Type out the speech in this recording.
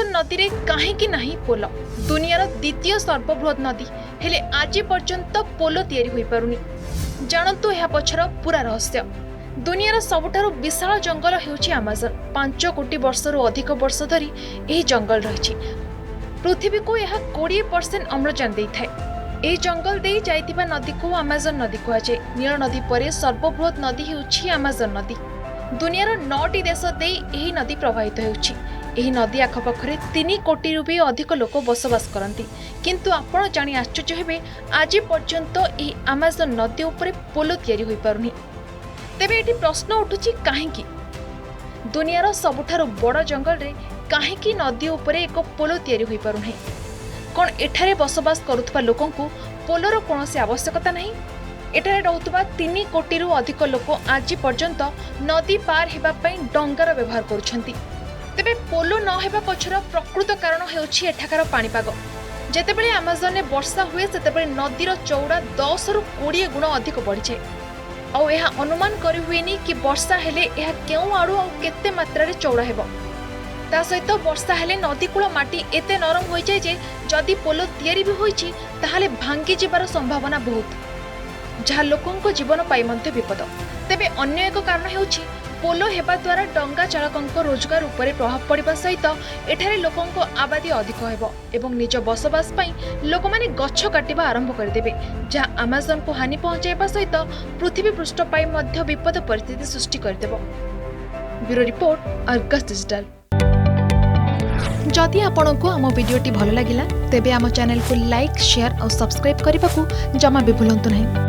आमाजन नदी रे काहेकि नाही पोल। दुनियार द्वितीय सर्वबृहत नदी हेले आज पर्यंत पोल तैयारी होई पारुनी। जानतु यह पछर पूरा रहस्य। दुनियार सबुठारु विशाल जंगल हेउछि आमाजन। 5 कोटी वर्षरु अधिक वर्ष धरी एही जंगल रहिछि। पृथ्वी को यह 20% अम्लजान देइथाय। एही जंगल देई जाइतिबा नदी को आमाजन नदी कुहाଯାଏ। नील नदी परे सर्वबृहत नदी हेउछि आमाजन नदी। दुनियार 9टी देश देई एही नदी प्रवाहित हेउछि। एही नदी आखपाखरे 3 कोटी भी अधिक लोक बसवास करती। किंतु आपण जानी आश्चर्य हेबे आज पर्यंत एही आमाजन नदी उपरे पोल तैयारी होई पारुनी। तेबे एठी प्रश्न उठुछि काहेकि दुनियार सबुठारु बड़ जंगल रे काहेकि नदी उपरे एक पोल तैयारी होई पारुनी। कोन एठारे बसवास करुथबा लोकंकु पोलर कोनोसी आवश्यकता नहीं। एठारे रहुतबा 3 कोटी अधिक लोक आज पर्यंत नदी पार हेबा पई डंगार व्यवहार करुछंती। तेबे पोल न हेबा पछर प्रकृत कारण हेउछि एठाकार पाणीपाग। जेतेबेले आमाजन ने वर्षा हुए सेतेबेले नदीर चौड़ा 10 रु 20 गुण अधिक बढ़ी जाए। आउ यह अनुमान करि हुएनी कि वर्षा हेले यह केउ आड़ू आ केते मात्रा रे चौड़ा हेबो। ता सहित वर्षा हेले नदीकूल माटी एते नरम होई जाय जे जदि पोल तैयारी भी होईछि ताहाले भांगी जिबार संभावना बहुत, जहा लोकंको जीवन पाई मध्य विपद। तेबे अन्य एक कारण हेउछि पोल हेबा द्वारा डंगा चालकंको रोजगार उपरे प्रभाव पड़िबा सहित एठारे लोकंको आबादी अधिक हेबो एवं निज बसवास पई लोकमाने गच्छ काटिबा आरंभ करदेबे, जहा आमाजन को हानि पहुंचाइबा सहित पृथ्वी पृष्ठ पई मध्य विपद परिस्थिति सृष्टि करदेबो। Bureau report, Argus digital. जदि आपंक आम भिडी भल लगा तेब आम चैनल को लाइक, शेयर और सब्सक्राइब करने को जमा भी भूलु नहीं।